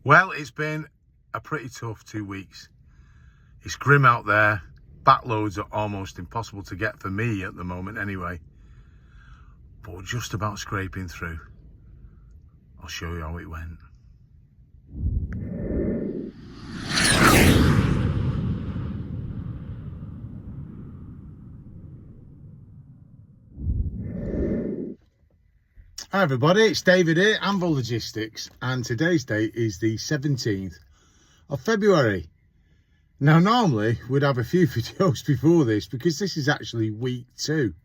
Well, it's been a pretty tough 2 weeks. It's grim out there. Backloads are almost impossible to get for me at the moment anyway. But we're just about scraping through. I'll show you how it went. Hi everybody, it's David here, Anvil Logistics, and today's date is the 17th of February. Now normally we'd have a few videos before this because this is actually week 2.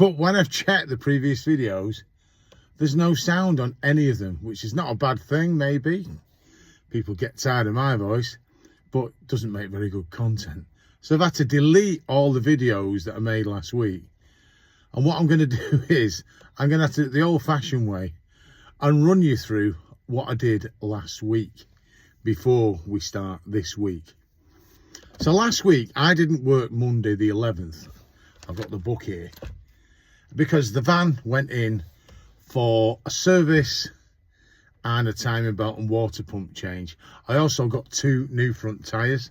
But when I've checked the previous videos, there's no sound on any of them, which is not a bad thing maybe. People get tired of my voice, but doesn't make very good content. So I've had to delete all the videos that I made last week. And what I'm going to do is, I'm going to have to do it the old-fashioned way and run you through what I did last week before we start this week. So last week, I didn't work Monday the 11th. I've got the book here. Because the van went in for a service and a timing belt and water pump change. I also got 2 new front tyres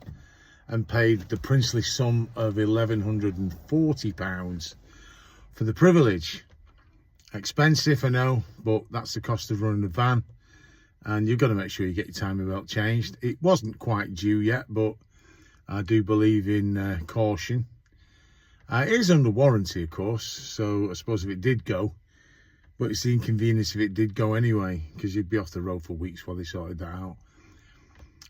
and paid the princely sum of £1,140 for the privilege. Expensive, I know, but that's the cost of running the van, and you've got to make sure you get your timing belt changed. It wasn't quite due yet, but I do believe in caution. It is under warranty, of course, so I suppose if it did go, but it's the inconvenience if it did go anyway, because you'd be off the road for weeks while they sorted that out.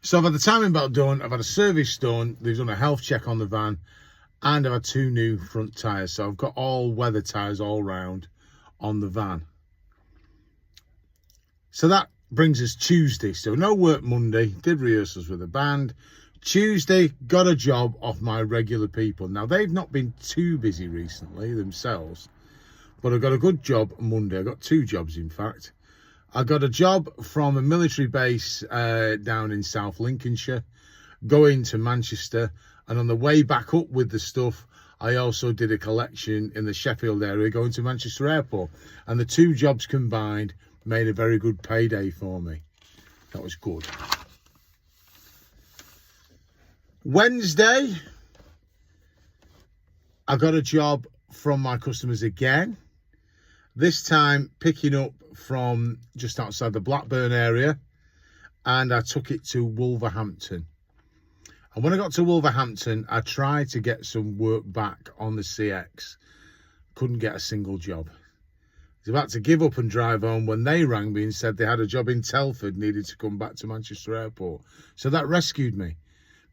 So I've had the timing belt done, I've had a service done, they've done a health check on the van, and I've had 2 new front tyres. So I've got all weather tyres all round on the van. So that brings us Tuesday. So no work Monday, did rehearsals with the band. Tuesday, got a job off my regular people. Now, they've not been too busy recently themselves, but I got a good job Monday. I got 2 jobs, in fact. I got a job from a military base down in South Lincolnshire, going to Manchester. And on the way back up with the stuff, I also did a collection in the Sheffield area going to Manchester Airport. And the 2 jobs combined made a very good payday for me. That was good. Wednesday, I got a job from my customers again. This time picking up from just outside the Blackburn area. And I took it to Wolverhampton. And when I got to Wolverhampton, I tried to get some work back on the CX. Couldn't get a single job. I was about to give up and drive home when they rang me and said they had a job in Telford, needed to come back to Manchester Airport. So that rescued me,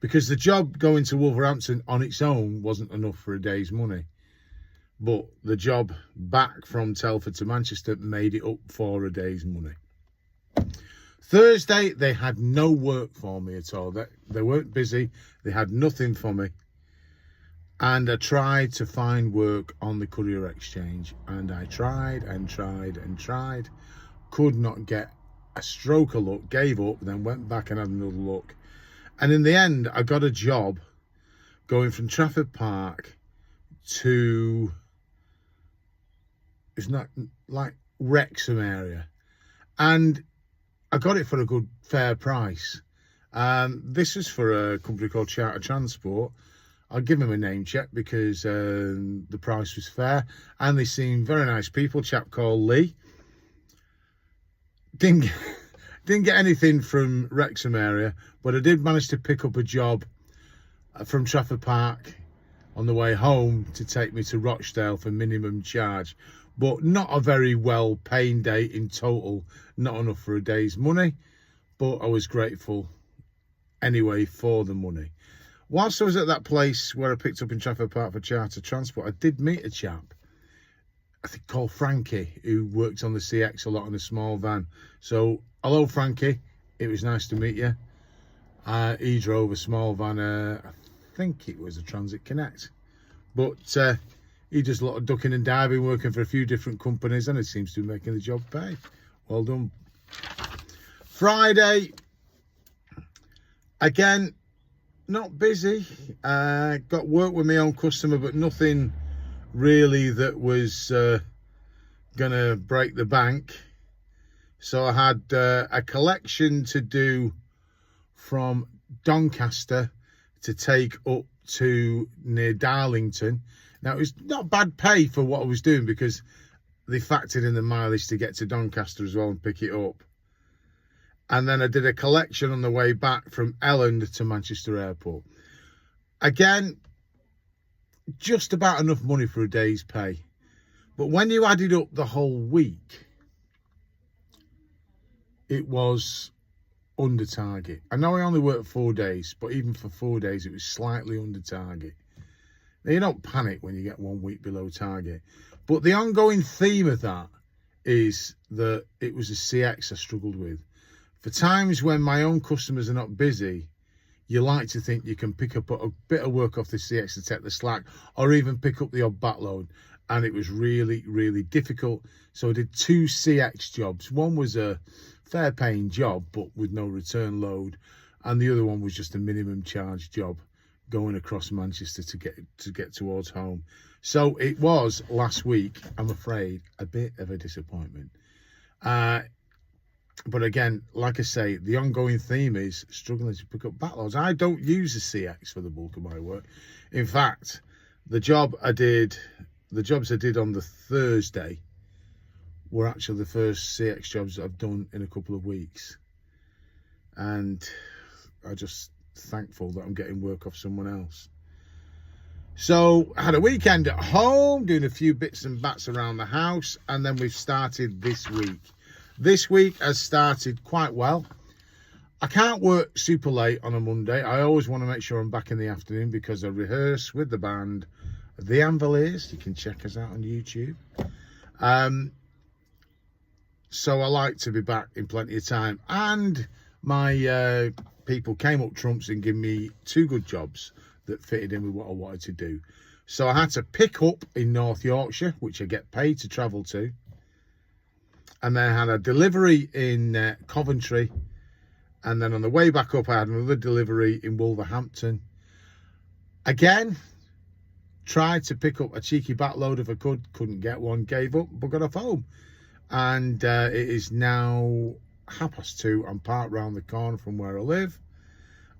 because the job going to Wolverhampton on its own wasn't enough for a day's money. But the job back from Telford to Manchester made it up for a day's money. Thursday, they had no work for me at all. They weren't busy. They had nothing for me. And I tried to find work on the Courier exchange. And I tried and tried and tried. Could not get a stroke of luck. Gave up, then went back and had another look. And in the end, I got a job going from Trafford Park to, it's not like Wrexham area. And I got it for a good, fair price. This was for a company called Charter Transport. I'll give them a name check because the price was fair. And they seemed very nice people. A chap called Lee. Didn't get anything from Wrexham area, but I did manage to pick up a job from Trafford Park on the way home to take me to Rochdale for minimum charge. But not a very well paying day in total, not enough for a day's money, but I was grateful anyway for the money. Whilst I was at that place where I picked up in Trafford Park for Charter Transport, I did meet a chap, I think called Frankie, who worked on the CX a lot in a small van. So, hello Frankie, it was nice to meet you. He drove a small van, I think it was a Transit Connect, but he does a lot of ducking and diving, working for a few different companies, and it seems to be making the job pay. Well done. Friday, again, not busy. Got work with my own customer, but nothing really that was going to break the bank. So I had a collection to do from Doncaster to take up to near Darlington. Now, it was not bad pay for what I was doing because they factored in the mileage to get to Doncaster as well and pick it up. And then I did a collection on the way back from Elland to Manchester Airport. Again, just about enough money for a day's pay. But when you added up the whole week, it was under target. I know I only worked 4 days, but even for 4 days, it was slightly under target. Now, you don't panic when you get 1 week below target. But the ongoing theme of that is that it was a CX I struggled with. For times when my own customers are not busy, you like to think you can pick up a bit of work off the CX to take the slack, or even pick up the odd backload. And it was really, really difficult. So I did 2 CX jobs. One was a fair paying job, but with no return load. And the other one was just a minimum charge job going across Manchester to get towards home. So it was last week, I'm afraid, a bit of a disappointment. But again, like I say, the ongoing theme is struggling to pick up backloads. I don't use the CX for the bulk of my work. In fact, the jobs I did on the Thursday were actually the first CX jobs that I've done in a couple of weeks. And I'm just thankful that I'm getting work off someone else. So I had a weekend at home, doing a few bits and bats around the house, and then we've started this week. This week has started quite well. I can't work super late on a Monday. I always want to make sure I'm back in the afternoon because I rehearse with the band, the Anviliers. You can check us out on YouTube. So I like to be back in plenty of time. And my people came up trumps and gave me 2 good jobs that fitted in with what I wanted to do. So I had to pick up in North Yorkshire, which I get paid to travel to. And then I had a delivery in Coventry. And then on the way back up, I had another delivery in Wolverhampton. Again, tried to pick up a cheeky backload if I could. Couldn't get one. Gave up, but got off home. And it is now 2:30. I'm parked round the corner from where I live.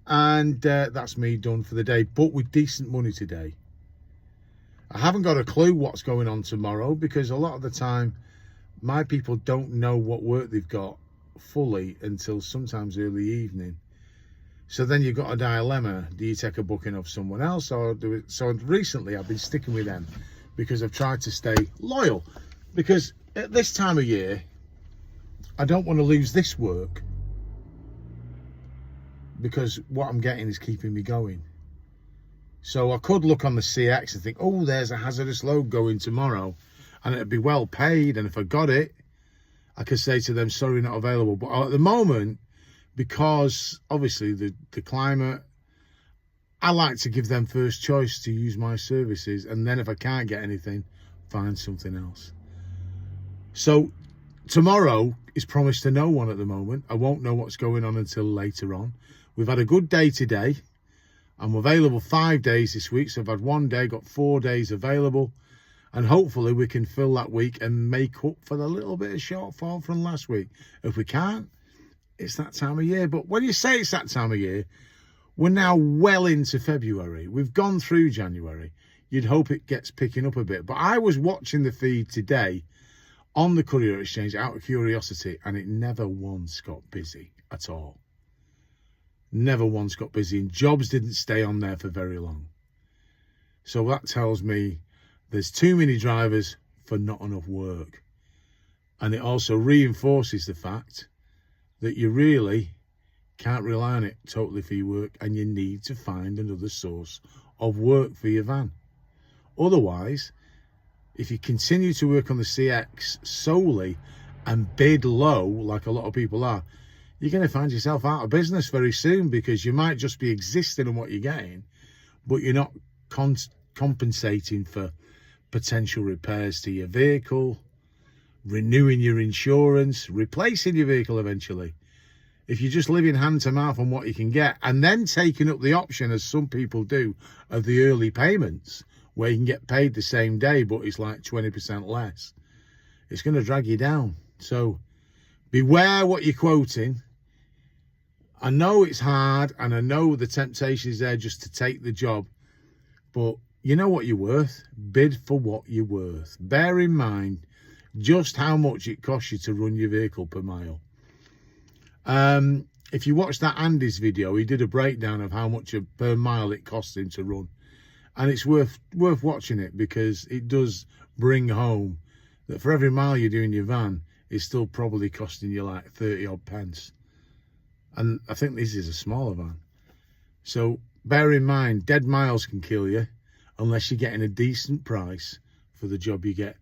And that's me done for the day, but with decent money today. I haven't got a clue what's going on tomorrow because a lot of the time, my people don't know what work they've got fully until sometimes early evening. So then you've got a dilemma. Do you take a booking of someone else or do it? So recently I've been sticking with them because I've tried to stay loyal. Because at this time of year, I don't want to lose this work because what I'm getting is keeping me going. So I could look on the CX and think, oh, there's a hazardous load going tomorrow. And it'd be well paid, and if I got it, I could say to them, sorry, not available. But at the moment, because obviously the climate, I like to give them first choice to use my services, and then if I can't get anything, find something else. So tomorrow is promised to no one at the moment. I won't know what's going on until later on. We've had a good day today. I'm available 5 days this week, so I've had 1 day, got 4 days available. And hopefully we can fill that week and make up for the little bit of shortfall from last week. If we can't, it's that time of year. But when you say it's that time of year, we're now well into February. We've gone through January. You'd hope it gets picking up a bit. But I was watching the feed today on the Courier Exchange out of curiosity, and it never once got busy at all. Never once got busy, and jobs didn't stay on there for very long. So that tells me there's too many drivers for not enough work. And it also reinforces the fact that you really can't rely on it totally for your work, and you need to find another source of work for your van. Otherwise, if you continue to work on the CX solely and bid low, like a lot of people are, you're going to find yourself out of business very soon because you might just be existing on what you're getting, but you're not compensating for potential repairs to your vehicle, renewing your insurance, replacing your vehicle eventually. If you're just living hand to mouth on what you can get and then taking up the option, as some people do, of the early payments where you can get paid the same day but it's like 20% less, it's going to drag you down. So beware what you're quoting. I know it's hard, and I know the temptation is there just to take the job, but you know what you're worth. Bid for what you're worth. Bear in mind just how much it costs you to run your vehicle per mile. If you watch that Andy's video, he did a breakdown of how much per mile it costs him to run, and it's worth watching it, because it does bring home that for every mile you do in your van, it's still probably costing you like 30 odd pence. And I think this is a smaller van. So bear in mind, dead miles can kill you unless you're getting a decent price for the job you get.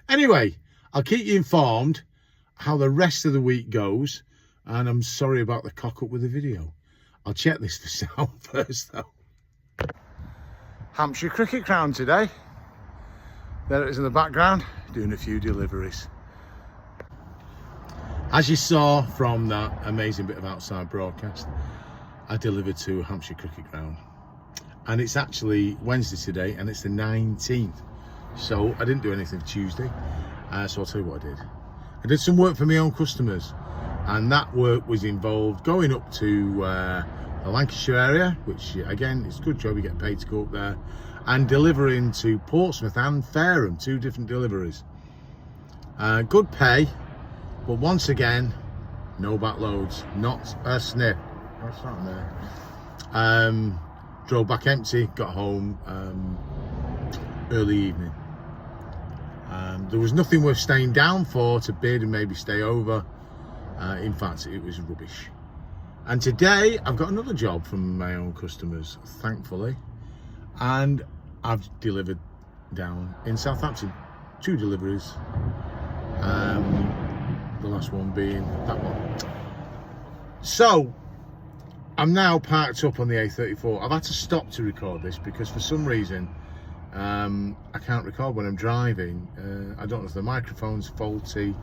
Anyway, I'll keep you informed how the rest of the week goes. And I'm sorry about the cock up with the video. I'll check this for sound first though. Hampshire Cricket Ground today. There it is in the background, doing a few deliveries. As you saw from that amazing bit of outside broadcast, I delivered to Hampshire Cricket Ground. And it's actually Wednesday today, and it's the 19th. So I didn't do anything Tuesday. So I'll tell you what I did. I did some work for my own customers. And that work was involved going up to the Lancashire area, which again, it's a good job, you get paid to go up there, and delivering to Portsmouth and Fareham, 2 different deliveries. Good pay, but once again, no backloads, not a sniff. What's that there? Drove back empty, got home early evening. There was nothing worth staying down for to bid and maybe stay over. In fact, it was rubbish. And today I've got another job from my own customers, thankfully, and I've delivered down in Southampton, 2 deliveries, the last one being that one. So I'm now parked up on the A34. I've had to stop to record this because for some reason I can't record when I'm driving. I don't know if the microphone's faulty,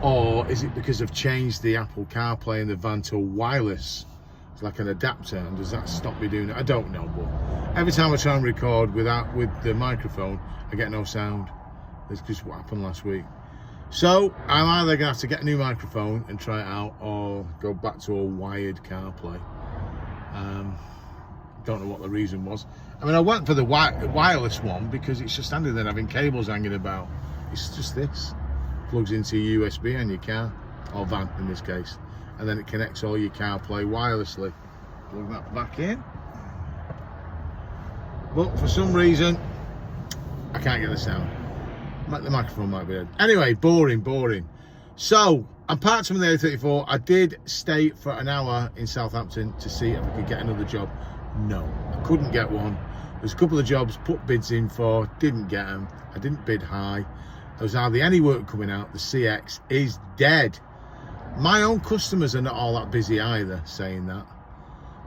or is it because I've changed the Apple CarPlay in the van to wireless? It's like an adapter, and does that stop me doing it? I don't know, but every time I try and record with the microphone, I get no sound. That's just what happened last week. So I'm either gonna have to get a new microphone and try it out, or go back to a wired CarPlay. Don't know what the reason was. I mean, I went for the wireless one because it's just standing there having cables hanging about. It's just this. Plugs into your USB on your car, or van in this case, and then it connects all your CarPlay wirelessly. Plug that back in. But for some reason, I can't get the sound. The microphone might be dead. Anyway, boring. So, I'm parked on the A34. I did stay for an hour in Southampton to see if I could get another job. No, I couldn't get one. There's a couple of jobs, put bids in for, didn't get them. I didn't bid high. There's hardly any work coming out. The CX is dead. My own customers are not all that busy either, saying that.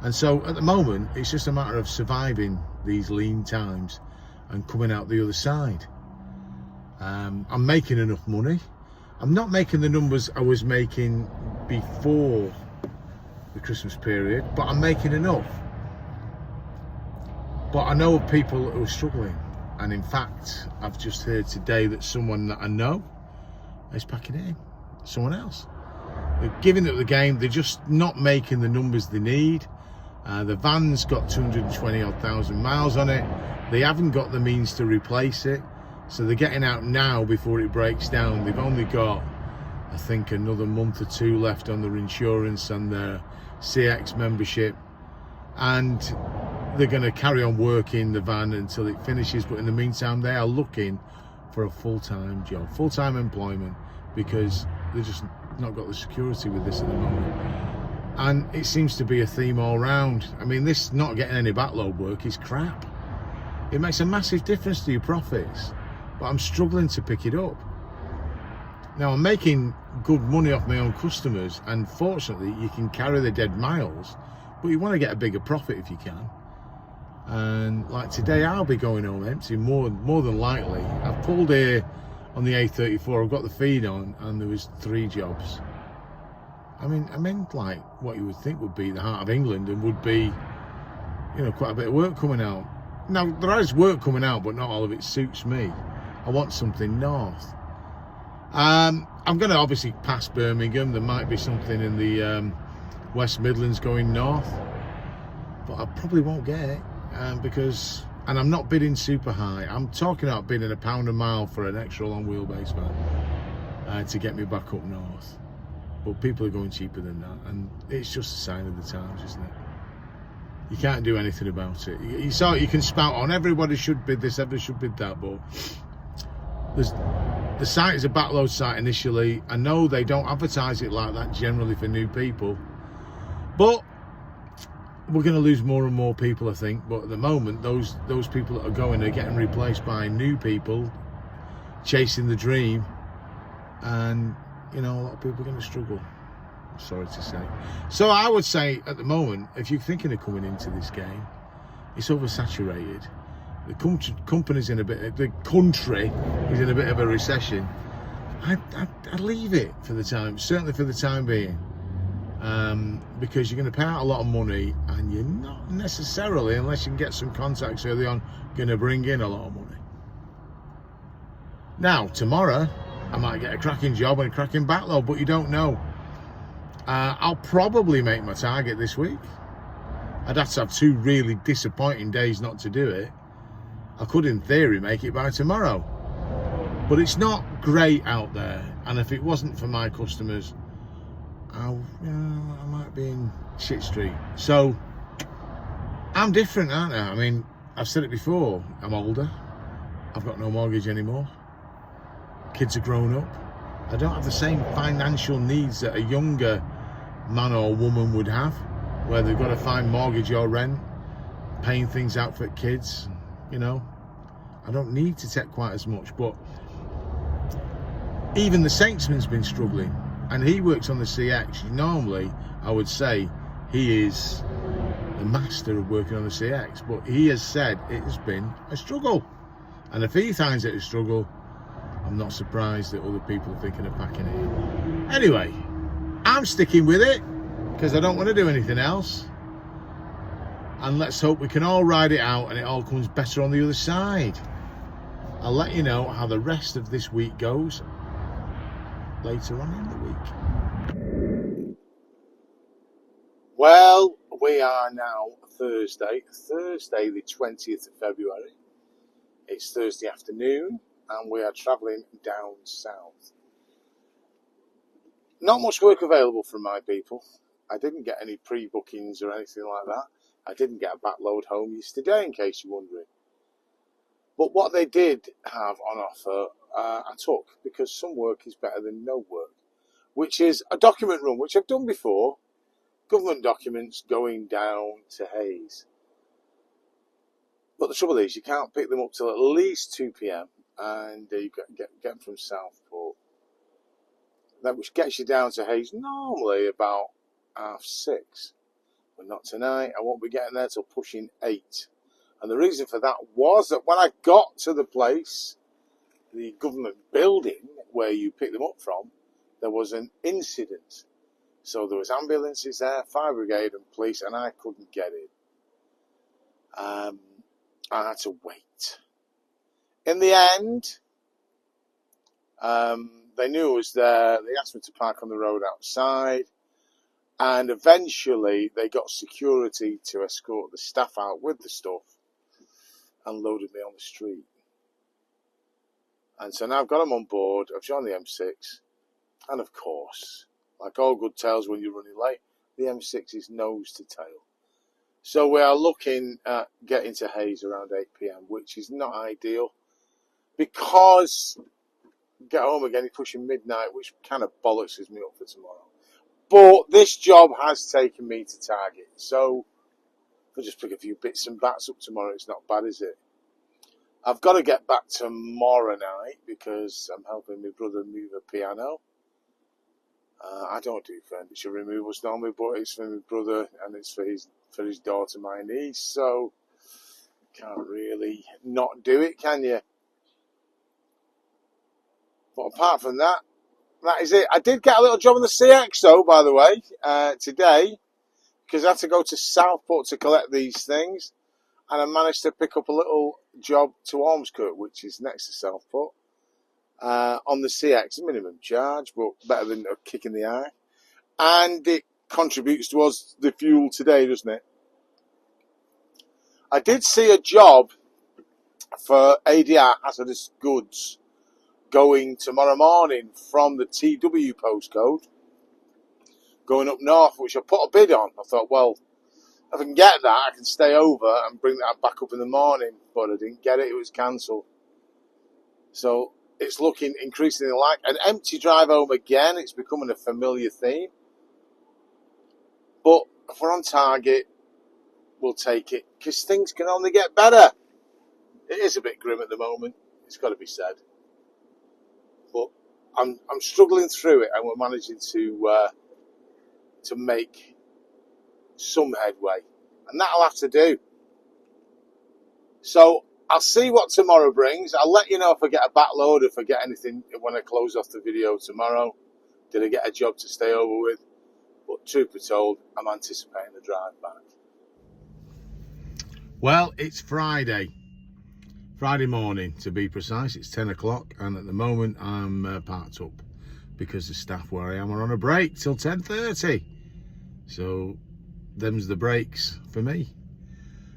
And so at the moment, it's just a matter of surviving these lean times and coming out the other side. I'm making enough money. I'm not making the numbers I was making before the Christmas period, but I'm making enough. But I know of people who are struggling. And in fact, I've just heard today that someone that I know is packing it in. Someone else. They're giving it the game. They're just not making the numbers they need. The van's got 220,000 miles on it. They haven't got the means to replace it. So they're getting out now before it breaks down. They've only got, I think, another month or 2 left on their insurance and their CX membership. And they're going to carry on working the van until it finishes, but in the meantime they are looking for a full-time job, full-time employment, because they've just not got the security with this at the moment. And it seems to be a theme all round. I mean, this not getting any backload work is crap. It makes a massive difference to your profits, but I'm struggling to pick it up. Now, I'm making good money off my own customers, and fortunately you can carry the dead miles, but you want to get a bigger profit if you can. And like today, I'll be going home empty more than likely. I've pulled here on the A34. I've got the feed on, and there was 3 jobs. I mean like what you would think would be the heart of England, and would be, you know, quite a bit of work coming out. Now there is work coming out, but not all of it suits me. I want something north. I'm going to obviously pass Birmingham. There might be something in the West Midlands going north, but I probably won't get it because, and I'm not bidding super high. I'm talking about bidding £1 a mile for an extra long wheelbase van to get me back up north. But people are going cheaper than that, and it's just a sign of the times, isn't it? You can't do anything about it. You saw it, you can spout on everybody should bid this, everybody should bid that, but the site is a backload site initially. I know they don't advertise it like that generally for new people, but we're going to lose more and more people, I think. But at the moment, those people that are going are getting replaced by new people chasing the dream, and you know, a lot of people are going to struggle, sorry to say. So I would say at the moment, if you're thinking of coming into this game, it's oversaturated. The company's in a bit, the country is in a bit of a recession. I'd leave it for the time, certainly for the time being, because you're going to pay out a lot of money, and you're not necessarily, unless you can get some contacts early on, going to bring in a lot of money. Now, tomorrow, I might get a cracking job and a cracking backload, but you don't know. I'll probably make my target this week. I'd have to have 2 really disappointing days not to do it. I could, in theory, make it by tomorrow. But it's not great out there, and if it wasn't for my customers, I might be in shit street. So, I'm different, aren't I? I mean, I've said it before, I'm older. I've got no mortgage anymore. Kids are grown up. I don't have the same financial needs that a younger man or woman would have, where they've got to find mortgage or rent, paying things out for kids. You know, I don't need to take quite as much. But even the Saintsman's been struggling, and he works on the CX. Normally, I would say he is the master of working on the CX, but he has said it has been a struggle. And if he finds it a struggle, I'm not surprised that other people are thinking of packing it in. Anyway, I'm sticking with it because I don't want to do anything else. And let's hope we can all ride it out and it all comes better on the other side. I'll let you know how the rest of this week goes later on in the week. Well, we are now Thursday the 20th of February. It's Thursday afternoon, and we are travelling down south. Not much work available from my people. I didn't get any pre-bookings or anything like that. I didn't get a backload home yesterday, in case you're wondering. But what they did have on offer, I took, because some work is better than no work, which is a document run, which I've done before. Government documents going down to Hayes. But the trouble is, you can't pick them up till at least 2 p.m. and you get them from Southport. That which gets you down to Hayes normally about 6:30. But not tonight. I won't be getting there till pushing 8. And the reason for that was that when I got to the place, the government building where you pick them up from, there was an incident. So there was ambulances there, fire brigade and police, and I couldn't get in. I had to wait. In the end, they knew I was there. They asked me to park on the road outside. And eventually they got security to escort the staff out with the stuff and loaded me on the street. And so now I've got them on board. I've joined the M6. And of course, like all good tales when you're running late, the M6 is nose to tail. So we are looking at getting to Hayes around 8 p.m, which is not ideal. Because get home again, it's pushing midnight, which kind of bollocks me up for tomorrow. But this job has taken me to target. So if I just pick a few bits and bats up tomorrow, it's not bad, is it? I've got to get back tomorrow night because I'm helping my brother move a piano. I don't do furniture removals normally, but it's for my brother and it's for his daughter, my niece. So can't really not do it, can you? But apart from that, that is it. I did get a little job on the CX though, by the way, today, because I had to go to Southport to collect these things, and I managed to pick up a little job to Ormskirk, which is next to Southport, on the CX, minimum charge, but better than a kick in the eye. And it contributes towards the fuel today, doesn't it? I did see a job for ADR hazardous goods going tomorrow morning from the TW postcode, going up north, which I put a bid on. I thought, well, if I can get that, I can stay over and bring that back up in the morning, but I didn't get it. It was cancelled. So it's looking increasingly like an empty drive home again. It's becoming a familiar theme. But if we're on target, we'll take it, because things can only get better. It is a bit grim at the moment, it's got to be said. But I'm struggling through it, and we're managing to make some headway, and that'll have to do. So I'll see what tomorrow brings. I'll let you know if I get a backload, if I get anything when I close off the video tomorrow. Did I get a job to stay over with? But truth be told, I'm anticipating the drive back. Well, it's Friday morning to be precise. It's 10 o'clock, and at the moment I'm parked up because the staff where I am are on a break till 10:30. So them's the breaks for me.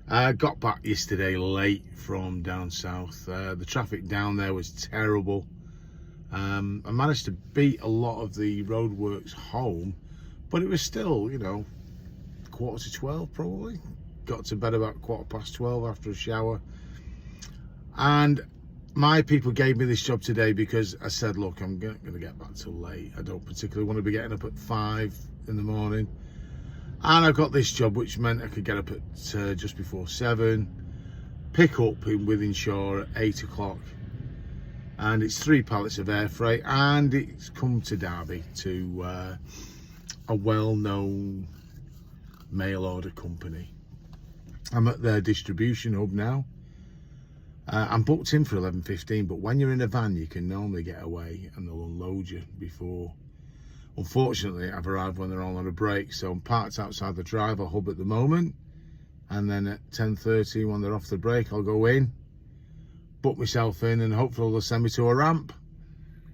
I got back yesterday late from down south. The traffic down there was terrible. I managed to beat a lot of the roadworks home, but it was still, 11:45 probably. Got to bed about 12:15 after a shower. And my people gave me this job today because I said, look, I'm going to get back till late. I don't particularly want to be getting up at 5 in the morning. And I got this job, which meant I could get up at just before 7, pick up within Shore at 8 o'clock. And it's 3 pallets of air freight, and it's come to Derby to a well-known mail order company. I'm at their distribution hub now. I'm booked in for 11:15, but when you're in a van, you can normally get away and they'll unload you before. Unfortunately, I've arrived when they're all on a break, so I'm parked outside the driver hub at the moment. And then at 10:30, when they're off the break, I'll go in, book myself in, and hopefully they'll send me to a ramp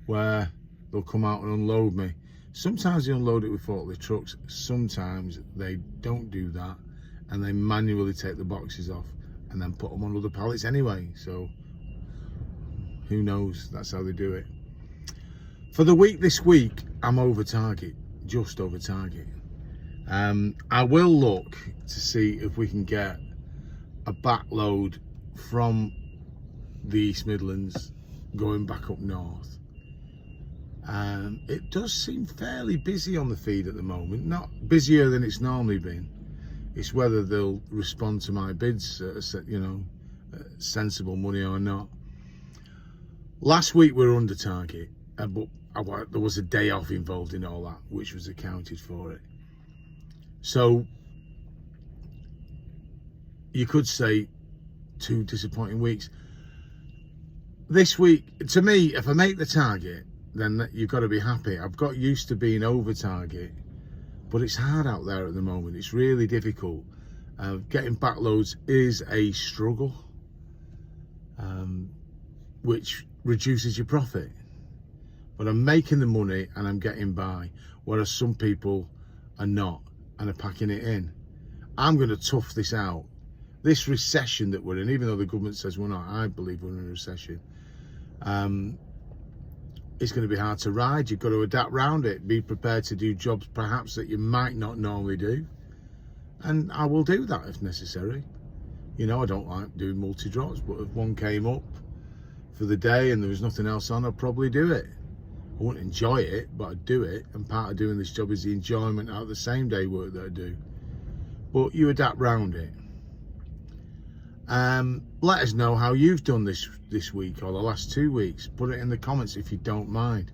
where they'll come out and unload me. Sometimes they unload it with forklift trucks, sometimes they don't do that, and they manually take the boxes off and then put them on other pallets anyway. So who knows, that's how they do it. For the week this week, I'm over target, just over target. I will look to see if we can get a backload from the East Midlands going back up north. It does seem fairly busy on the feed at the moment, not busier than it's normally been. It's whether they'll respond to my bids at sensible money or not. Last week we were under target, but there was a day off involved in all that, which was accounted for it. So you could say 2 disappointing weeks. This week, to me, if I make the target, then you've got to be happy. I've got used to being over target, but it's hard out there at the moment. It's really difficult. Getting backloads is a struggle, which reduces your profit. But I'm making the money and I'm getting by, whereas some people are not and are packing it in. I'm going to tough this out. This recession that we're in, even though the government says we're not, I believe we're in a recession. It's going to be hard to ride. You've got to adapt around it. Be prepared to do jobs perhaps that you might not normally do. And I will do that if necessary. I don't like doing multi-drops, but if one came up for the day and there was nothing else on, I'd probably do it. I wouldn't enjoy it, but I'd do it. And part of doing this job is the enjoyment out of the same day work that I do. But you adapt around it. Let us know how you've done this week or the last 2 weeks. Put it in the comments if you don't mind.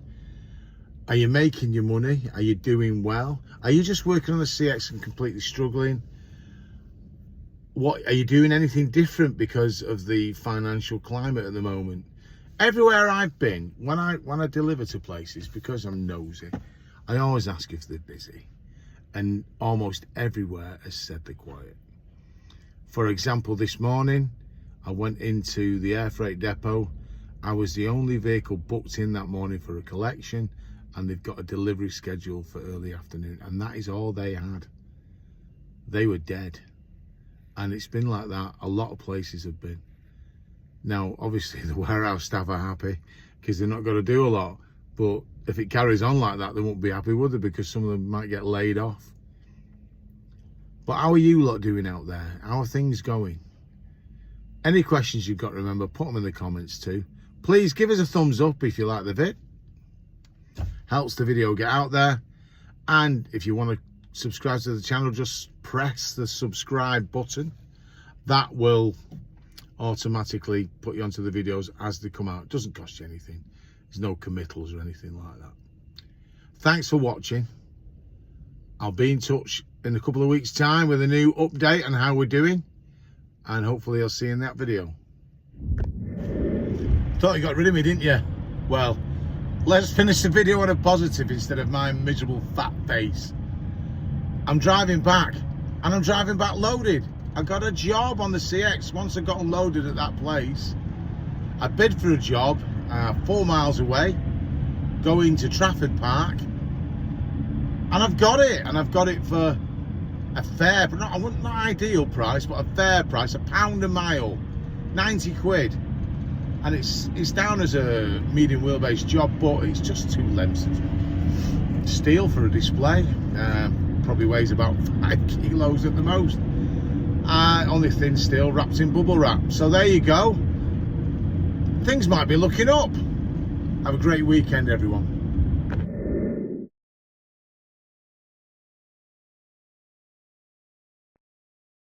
Are you making your money? Are you doing well? Are you just working on the CX and completely struggling? What are you doing anything different because of the financial climate at the moment? Everywhere I've been, when I deliver to places, because I'm nosy, I always ask if they're busy, and almost everywhere has said they're quiet. For example, this morning I went into the air freight depot I was the only vehicle booked in that morning for a collection, and they've got a delivery schedule for early afternoon, and that is all they had. They were dead. And it's been like that. A lot of places have been. Now, obviously, the warehouse staff are happy because they're not going to do a lot. But if it carries on like that, they won't be happy, would they? Because some of them might get laid off. But how are you lot doing out there? How are things going? Any questions you've got, remember, put them in the comments too. Please give us a thumbs up if you like the vid. Helps the video get out there. And if you want to subscribe to the channel, just press the subscribe button. That will automatically put you onto the videos as they come out. It doesn't cost you anything. There's no committals or anything like that. Thanks for watching. I'll be in touch in a couple of weeks' time with a new update on how we're doing. And hopefully I'll see you in that video. Thought you got rid of me, didn't you? Well, let's finish the video on a positive instead of my miserable fat face. I'm driving back, and I'm driving back loaded. I got a job on the CX once I got unloaded at that place. I bid for a job 4 miles away, going to Trafford Park, and I've got it. And I've got it for a fair, but not ideal price, but a fair price, £1 a mile, 90 quid. And it's down as a medium wheelbase job, but it's just 2 lengths of steel for a display. Probably weighs about 5 kilos at the most. Only thin steel wrapped in bubble wrap. So there you go. Things might be looking up. Have a great weekend, everyone.